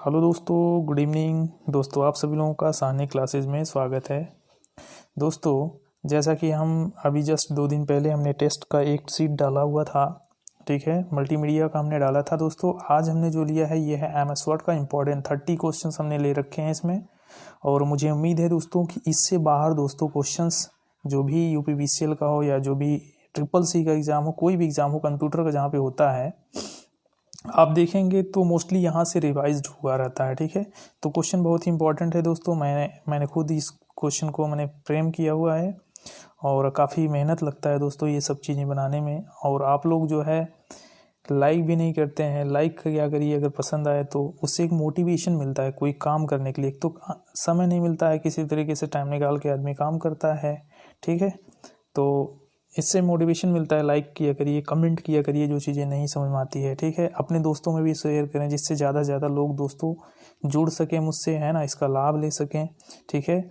Hello दोस्तों, good evening. दोस्तों आप सभी लोगों का साहनी क्लासेज में स्वागत है। दोस्तों जैसा कि हम अभी जस्ट 2 दिन पहले हमने टेस्ट का एक सीट डाला हुआ था, ठीक है, मल्टीमीडिया का हमने डाला था। दोस्तों आज हमने जो लिया है ये है एमएस वर्ड का इम्पोर्टेंट 30 क्वेश्चंस हमने ले रखे हैं इसमें। और मुझे उम्मीद है दोस्तों कि इससे बाहर दोस्तों क्वेश्चंस जो भी यूपीवीसीएल का हो या जो भी ट्रिपल सी का एग्ज़ाम हो, कोई भी एग्ज़ाम हो कंप्यूटर का जहाँ पे होता है, आप देखेंगे तो मोस्टली यहाँ से रिवाइज्ड हुआ रहता है। ठीक है, तो क्वेश्चन बहुत ही इंपॉर्टेंट है दोस्तों। मैंने खुद इस क्वेश्चन को मैंने फ्रेम किया हुआ है और काफ़ी मेहनत लगता है दोस्तों ये सब चीज़ें बनाने में। और आप लोग जो है लाइक भी नहीं करते हैं। लाइक क्या करिए, अगर पसंद आए तो उससे एक मोटिवेशन मिलता है कोई काम करने के लिए। एक तो समय नहीं मिलता है, किसी तरीके से टाइम निकाल के आदमी काम करता है, ठीक है, तो इससे मोटिवेशन मिलता है। लाइक किया करिए, कमेंट किया करिए जो चीज़ें नहीं समझ में आती है, ठीक है। अपने दोस्तों में भी शेयर करें जिससे ज़्यादा से ज़्यादा लोग दोस्तों जुड़ सकें मुझसे, है ना, इसका लाभ ले सकें, ठीक है।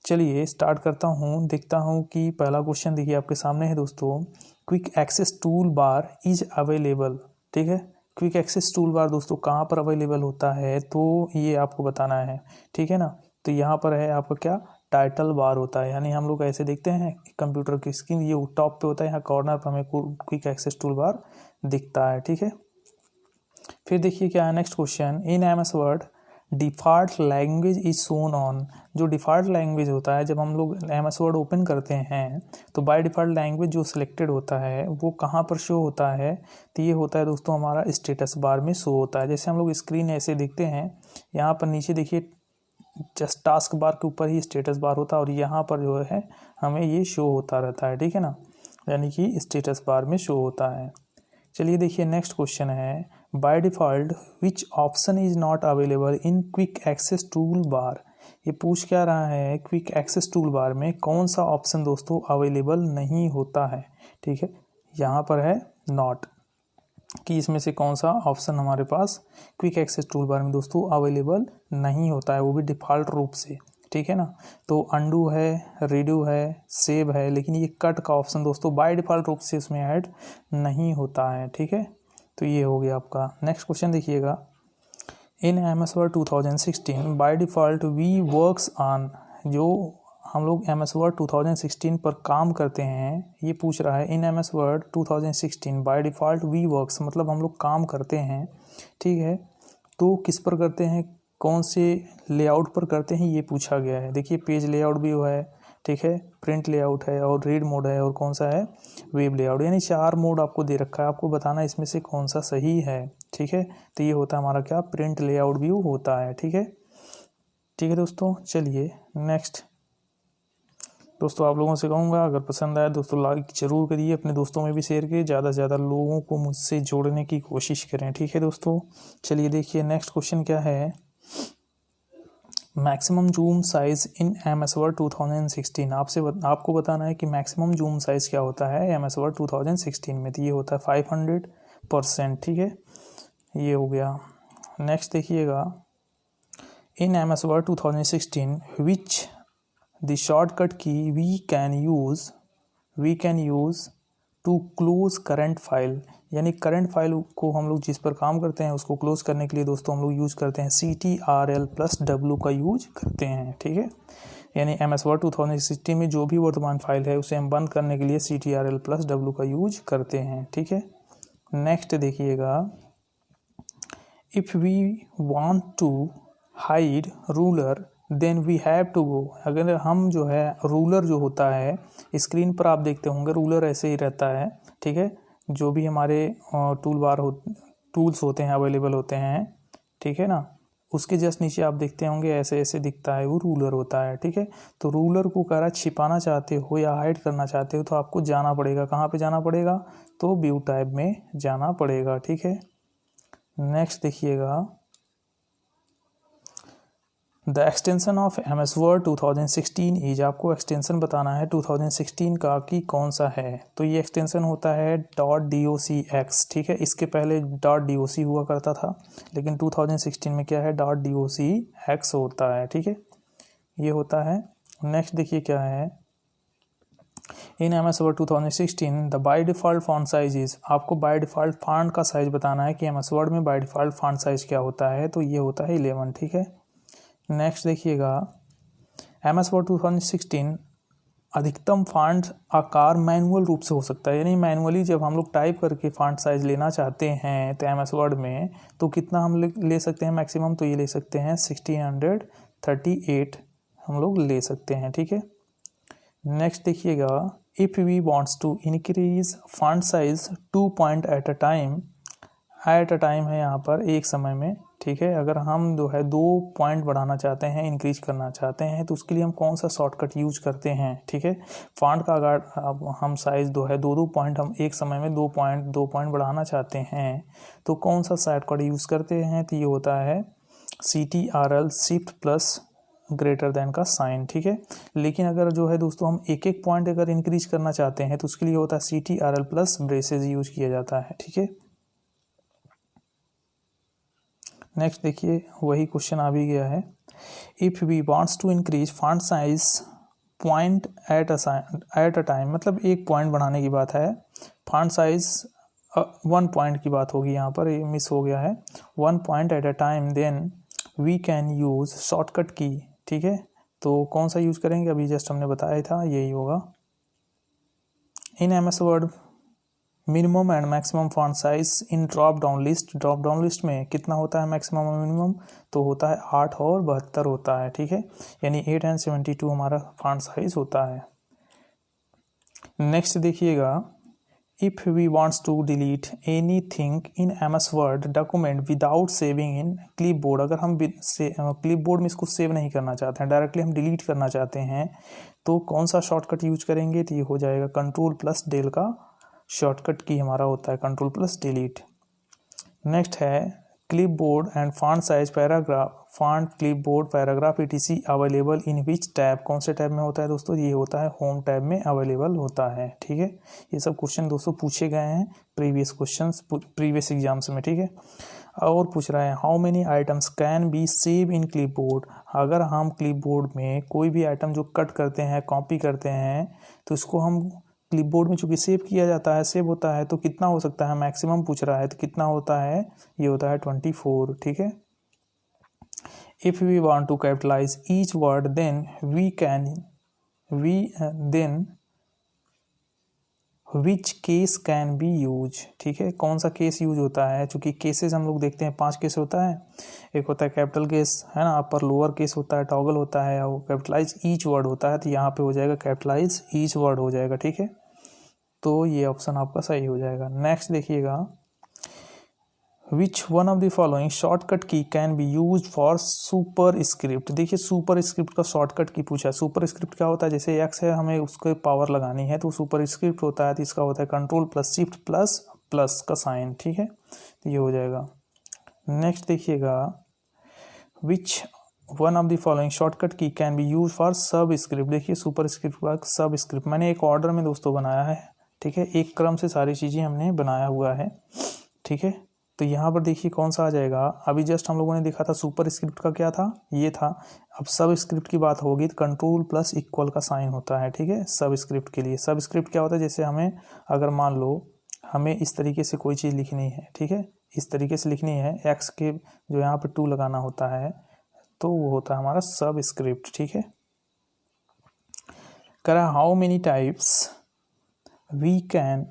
चलिए स्टार्ट करता हूँ, देखता हूँ कि पहला क्वेश्चन देखिए आपके सामने है दोस्तों। Quick access tool bar is available, ठीक है। क्विक एक्सेस टूल बार दोस्तों कहाँ पर अवेलेबल होता है, तो ये आपको बताना है, ठीक है ना। तो यहाँ पर है आपका क्या, टाइटल बार होता है। यानी हम लोग ऐसे देखते हैं कंप्यूटर की स्क्रीन, ये टॉप पे होता है, यहाँ कॉर्नर पर हमें क्विक एक्सेस टूल बार दिखता है, ठीक है। फिर देखिए क्या है next question. In MS word default language is shown on. जो डिफ़ॉल्ट लैंग्वेज होता है, जब हम लोग एमएस वर्ड ओपन करते हैं तो बाय डिफ़ॉल्ट लैंग्वेज जो सिलेक्टेड होता है वो कहाँ पर शो होता है, तो ये होता है दोस्तों हमारा स्टेटस बार में शो होता है। जैसे हम लोग स्क्रीन ऐसे देखते हैं, यहाँ पर नीचे देखिए जस्ट टास्क बार के ऊपर ही स्टेटस बार होता है और यहाँ पर जो है हमें ये शो होता रहता है, ठीक है ना, यानी कि स्टेटस बार में शो होता है। चलिए देखिए नेक्स्ट क्वेश्चन है। By default which option is not available in quick access tool bar. ये पूछ क्या रहा है, क्विक एक्सेस टूल बार में कौन सा ऑप्शन दोस्तों अवेलेबल नहीं होता है, ठीक है। यहाँ पर है नॉट, कि इसमें से कौन सा ऑप्शन हमारे पास क्विक एक्सेस टूल बार में दोस्तों अवेलेबल नहीं होता है, वो भी डिफ़ॉल्ट रूप से, ठीक है ना। तो अंडू है, रीडू है, सेव है, लेकिन ये कट का ऑप्शन दोस्तों बाय डिफ़ॉल्ट रूप से इसमें ऐड नहीं होता है, ठीक है। तो ये हो गया आपका। नेक्स्ट क्वेश्चन देखिएगा। In MS Word 2016 by default we works on. जो हम लोग एमएस वर्ड 2016 पर काम करते हैं, ये पूछ रहा है in MS Word 2016 by default we works, मतलब हम लोग काम करते हैं, ठीक है। तो किस पर करते हैं, कौन से लेआउट पर करते हैं, ये पूछा गया है। देखिए पेज लेआउट भी हुआ है, ठीक है, प्रिंट लेआउट है और रीड मोड है और कौन सा है, वेब लेआउट। यानी 4 मोड आपको दे रखा है, आपको बताना है इसमें से कौन सा सही है, ठीक है। तो ये होता है हमारा क्या, प्रिंट लेआउट व्यू होता है, ठीक है। ठीक है दोस्तों, चलिए नेक्स्ट। दोस्तों आप लोगों से कहूँगा अगर पसंद आए दोस्तों लाइक ज़रूर करिए, अपने दोस्तों में भी शेयर करिए, ज़्यादा से ज़्यादा लोगों को मुझसे जोड़ने की कोशिश करें, ठीक है दोस्तों। चलिए देखिए नेक्स्ट क्वेश्चन क्या है। मैक्सिमम जूम साइज़ इन एमएस वर्ड 2016। आपको बताना है कि मैक्सिमम जूम साइज़ क्या होता है एमएस वर्ड 2016 में। तो ये होता है 500%, ठीक है, ये हो गया। नेक्स्ट देखिएगा। In MS Word 2016 which the shortcut key we can use to close current file. यानी करंट फाइल को हम लोग जिस पर काम करते हैं उसको क्लोज करने के लिए दोस्तों हम लोग यूज़ करते हैं CTRL+W का यूज करते हैं, ठीक है। यानी एमएस वर्ड 2016 में जो भी वर्तमान फाइल है उसे हम बंद करने के लिए CTRL+W का यूज करते हैं, ठीक है। नेक्स्ट देखिएगा। If we want to hide ruler then we have to go. अगर हम जो है रूलर जो होता है, स्क्रीन पर आप देखते होंगे रूलर ऐसे ही रहता है, ठीक है। जो भी हमारे टूल्स होते हैं अवेलेबल होते हैं, ठीक है ना, उसके जस्ट नीचे आप देखते होंगे ऐसे ऐसे दिखता है, वो रूलर होता है, ठीक है। तो रूलर को कह रहा छिपाना चाहते हो या हाइड करना चाहते हो तो आपको जाना पड़ेगा, कहाँ पे जाना पड़ेगा, तो व्यू टाइप में जाना पड़ेगा, ठीक है। नेक्स्ट देखिएगा। The extension of MS Word 2016 is. आपको एक्सटेंशन बताना है 2016 का कि कौन सा है। तो ये एक्सटेंशन होता है .docx, ठीक है। इसके पहले .doc हुआ करता था, लेकिन 2016 में क्या है, .docx होता है, ठीक है, ये होता है। नेक्स्ट देखिए क्या है। इन MS Word 2016 the by default font size is, आपको बाय डिफ़ॉल्ट फॉन्ट का साइज बताना है कि MS Word में बाय डिफ़ॉल्ट फॉन्ट साइज क्या होता है, तो ये होता है 11, ठीक है। नेक्स्ट देखिएगा, MS Word 2016 अधिकतम फॉन्ट आकार मैनुअल रूप से हो सकता है, यानी मैनुअली जब हम लोग टाइप करके फॉन्ट साइज लेना चाहते हैं तो MS Word में, तो कितना हम ले सकते हैं मैक्सिमम, तो ये ले सकते हैं 1638 हम लोग ले सकते हैं, ठीक है। नेक्स्ट देखिएगा, if we wants to increase font size 2 point at a time है यहाँ पर एक समय में, ठीक है। अगर हम जो है 2 पॉइंट बढ़ाना चाहते हैं, इंक्रीज करना चाहते हैं, तो उसके लिए हम कौन सा शॉर्टकट यूज करते हैं, ठीक है। फॉन्ट का अगर हम साइज जो है 2 पॉइंट हम एक समय में 2 पॉइंट बढ़ाना चाहते हैं, तो कौन सा शॉर्टकट यूज करते हैं, तो ये होता है CTRL shift plus greater than का साइन, ठीक है। लेकिन अगर जो है दोस्तों हम एक पॉइंट अगर इंक्रीज करना चाहते हैं, तो उसके लिए होता है CTRL प्लस ब्रेसेस यूज किया जाता है, ठीक है। नेक्स्ट देखिए, वही क्वेश्चन आ भी गया है। If we wants to increase font size point at a time, मतलब एक पॉइंट बढ़ाने की बात है। फॉन्ट साइज 1 पॉइंट की बात होगी, यहाँ पर ये मिस हो गया है, 1 point at a time, then we can use shortcut key, ठीक है। तो कौन सा यूज करेंगे, अभी जस्ट हमने बताया था, यही होगा। इन MS Word minimum and maximum font size in drop down list में कितना होता है मैक्सिमम और मिनिमम, तो होता है 8 और 72 होता है, ठीक है। यानी 8 एंड 72 हमारा फॉन्ट साइज होता है। नेक्स्ट देखिएगा, if we wants to delete anything in MS Word document without saving in clipboard, अगर हम क्लिपबोर्ड में इसको सेव नहीं करना चाहते हैं, डायरेक्टली हम डिलीट करना चाहते हैं, तो कौन सा शॉर्टकट यूज करेंगे, तो ये हो जाएगा कंट्रोल प्लस डेल का शॉर्टकट की हमारा होता है, कंट्रोल प्लस डिलीट। नेक्स्ट है clipboard and font size paragraph, font clipboard paragraph ETC available in which tab, कौन से टैब में होता है दोस्तों, ये होता है होम टैब में अवेलेबल होता है, ठीक है। ये सब क्वेश्चन दोस्तों पूछे गए हैं प्रीवियस एग्जाम्स में, ठीक है। और पूछ रहा है how many items can be save in clipboard, अगर हम क्लिपबोर्ड में कोई भी आइटम जो कट करते हैं, कॉपी करते हैं, तो इसको हम क्लिपबोर्ड में चूंकि सेव किया जाता है, सेव होता है, तो कितना हो सकता है, मैक्सिमम पूछ रहा है, तो कितना होता है, ये होता है 24, ठीक है। If we want to capitalize each word then which case can be use, ठीक है। कौन सा केस यूज होता है, चूंकि केसेस हम लोग देखते हैं 5 केस होता है, एक होता है कैपिटल केस, है ना, अपर लोअर केस होता है, टॉगल होता है, और कैपिटलाइज ईच वर्ड होता है, तो यहाँ पे हो जाएगा कैपिटलाइज ईच वर्ड हो जाएगा, ठीक है। तो ये ऑप्शन आपका सही हो जाएगा। नेक्स्ट देखिएगा, which one of the following shortcut key can be used for superscript, देखिए सुपर स्क्रिप्ट का शॉर्टकट की पूछा है। सुपर स्क्रिप्ट क्या होता है, जैसे एक्स है, हमें उसके पावर लगानी है, तो सुपर स्क्रिप्ट होता है, तो इसका होता है control plus shift plus plus का साइन, ठीक है, तो ये हो जाएगा। नेक्स्ट देखिएगा, which one of the following shortcut key can be used for सब स्क्रिप्ट, देखिए सुपर स्क्रिप्ट का सब स्क्रिप्ट मैंने एक ऑर्डर में दोस्तों बनाया है, ठीक है, एक क्रम से सारी चीज़ें हमने बनाया हुआ है, ठीक है। तो यहाँ पर देखिए कौन सा आ जाएगा, अभी जस्ट हम लोगों ने देखा था सुपर स्क्रिप्ट का क्या था, ये था। अब सब स्क्रिप्ट की बात होगी तो कंट्रोल प्लस इक्वल का साइन होता है, ठीक है। सब स्क्रिप्ट के लिए सब स्क्रिप्ट क्या होता है, जैसे हमें अगर मान लो हमें इस तरीके से कोई चीज़ लिखनी है, ठीक है, इस तरीके से लिखनी है, एक्स के जो यहाँ पर 2 लगाना होता है, तो वो होता है हमारा सब स्क्रिप्ट, ठीक है। करा how many types we can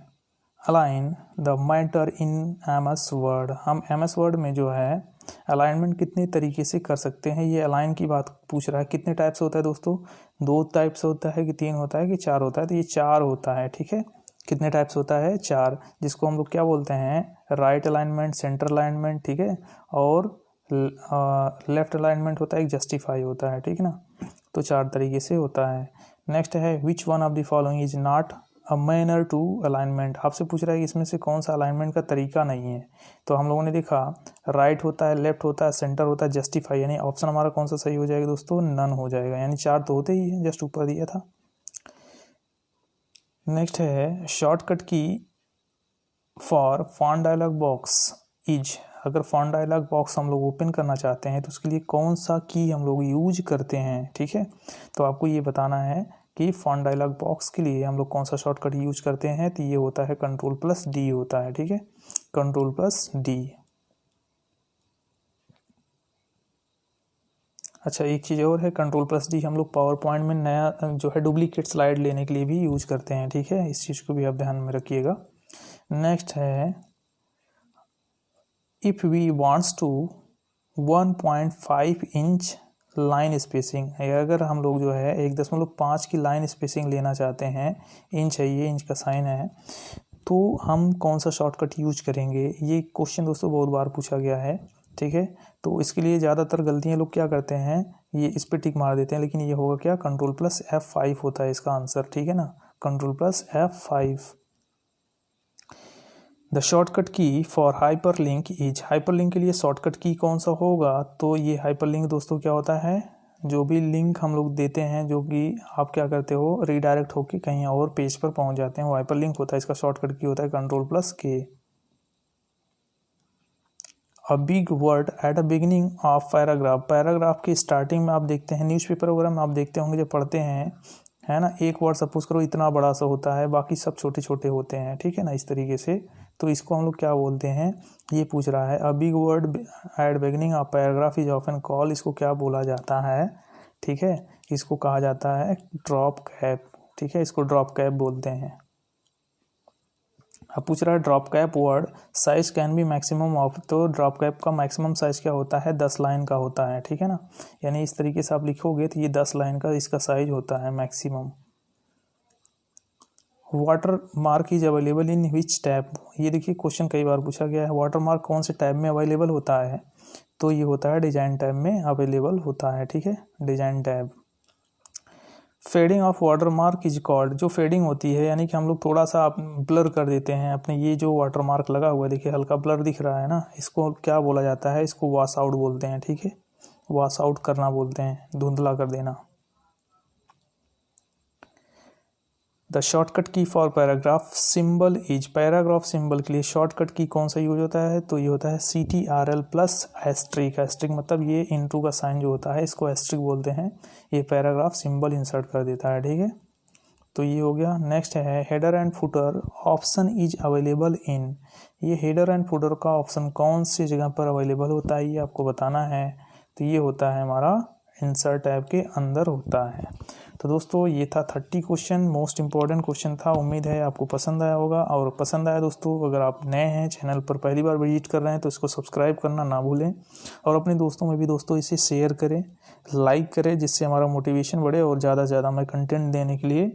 align the matter in MS Word, हम MS Word में जो है अलाइनमेंट कितने तरीके से कर सकते हैं, ये अलाइन की बात पूछ रहा है। कितने टाइप से होता है दोस्तों, 2 टाइप से होता है कि 3 होता है कि 4 होता है, तो ये 4 होता है, ठीक है। कितने टाइप से होता है, 4, जिसको हम लोग क्या बोलते हैं, राइट अलाइनमेंट, सेंटर अलाइनमेंट, ठीक है, और लेफ्ट अलाइनमेंट होता है, एक जस्टिफाई होता है, ठीक है ना। तो 4 तरीके से होता है। नेक्स्ट है which one of the following is not a manner to alignment, आपसे पूछ रहा है कि इसमें से कौन सा अलाइनमेंट का तरीका नहीं है, तो हम लोगों ने देखा राइट होता है, लेफ्ट होता है, सेंटर होता है, जस्टिफाई, यानी ऑप्शन हमारा कौन सा सही हो जाएगा दोस्तों, नन हो जाएगा, यानी 4 तो होते ही है, जस्ट ऊपर दिया था। नेक्स्ट है shortcut key for font dialog box is, अगर फॉन्ट डायलॉग बॉक्स हम लोग ओपन करना चाहते हैं तो उसके लिए कौन सा की हम लोग यूज करते हैं, ठीक है। तो आपको ये बताना है कि फॉन्ट डायलॉग बॉक्स के लिए हम लोग कौन सा शॉर्टकट यूज करते हैं, तो ये होता है Ctrl+D होता है, ठीक है, Ctrl+D। अच्छा, एक चीज़ और है, Ctrl+D हम लोग पावर पॉइंट में नया जो है डुप्लीकेट स्लाइड लेने के लिए भी यूज करते हैं, ठीक है, इस चीज़ को भी आप ध्यान में रखिएगा। नेक्स्ट है, if we wants to 1.5 inch line spacing, अगर हम लोग जो है 1.5 की लाइन स्पेसिंग लेना चाहते हैं, इंच है, ये इंच का साइन है, तो हम कौन सा शॉर्टकट यूज करेंगे। ये क्वेश्चन दोस्तों बहुत बार पूछा गया है, ठीक है। तो इसके लिए ज़्यादातर गलतियाँ लोग क्या करते हैं, ये इस पर टिक मार देते हैं, लेकिन ये होगा क्या, Ctrl+F5 होता है इसका आंसर, ठीक है ना, Ctrl+F5। The shortcut key for hyperlink is, hyperlink के लिए शॉर्टकट की कौन सा होगा, तो ये हाइपरलिंक दोस्तों क्या होता है, जो भी लिंक हम लोग देते हैं, जो कि आप क्या करते हो, रीडायरेक्ट होके कहीं और पेज पर पहुंच जाते हैं, वो हाइपरलिंक होता है। इसका शॉर्टकट की होता है Ctrl+K। A big word at a beginning of paragraph, paragraph की स्टार्टिंग में आप देखते हैं, न्यूज़पेपर वगैरह में आप देखते होंगे जब पढ़ते हैं, है ना, एक वर्ड सपोज करो इतना बड़ा सा होता है, बाकी सब छोटे छोटे होते हैं, ठीक है ना, इस तरीके से। तो इसको हम लोग क्या बोलते हैं, ये पूछ रहा है, a big word at beginning of paragraph is often call, इसको क्या बोला जाता है, ठीक है, इसको कहा जाता है ड्रॉप कैप, ठीक है, इसको ड्रॉप कैप बोलते हैं। अब पूछ रहा है drop cap word size can be maximum of, तो ड्रॉप कैप का मैक्सिमम साइज क्या होता है, 10 लाइन का होता है, ठीक है ना, यानी इस तरीके से आप लिखोगे तो ये 10 लाइन का इसका साइज होता है maximum. Water mark is available in which tab, ये देखिए क्वेश्चन कई बार पूछा गया है, वाटर मार्क कौन से टैब में अवेलेबल होता है, तो ये होता है डिजाइन टैब में अवेलेबल होता है, ठीक है, design tab. Fading of water mark is called, जो फेडिंग होती है यानी कि हम लोग थोड़ा सा ब्लर कर देते हैं अपने, ये जो वाटर मार्क लगा हुआ है देखिए हल्का ब्लर दिख रहा है ना, इसको क्या बोला जाता है, इसको वॉश आउट बोलते हैं, ठीक है, वॉश आउट करना बोलते हैं, धुंधला कर देना। The shortcut key for paragraph symbol is, paragraph symbol के लिए शॉर्टकट की कौन सा यूज होता है, तो ये होता है CTRL+*, एस्ट्रिक मतलब ये इंटू का साइन जो होता है इसको एस्ट्रिक बोलते हैं, ये पैराग्राफ सिंबल इंसर्ट कर देता है, ठीक है, तो ये हो गया। नेक्स्ट है header and footer option is available in, ये हेडर एंड फुटर का ऑप्शन कौन सी जगह पर अवेलेबल होता है, ये आपको बताना है, तो ये होता है हमारा इंसर्ट टैब के अंदर होता है। तो दोस्तों ये था 30 क्वेश्चन, मोस्ट इंपॉर्टेंट क्वेश्चन था, उम्मीद है आपको पसंद आया होगा, और पसंद आया दोस्तों, अगर आप नए हैं चैनल पर पहली बार विजिट कर रहे हैं तो इसको सब्सक्राइब करना ना भूलें, और अपने दोस्तों में भी दोस्तों इसे शेयर करें, लाइक करें, जिससे हमारा मोटिवेशन बढ़े और ज़्यादा से ज़्यादा मैं कंटेंट देने के लिए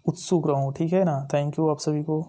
उत्सुक रहूँ, ठीक है ना। थैंक यू आप सभी को।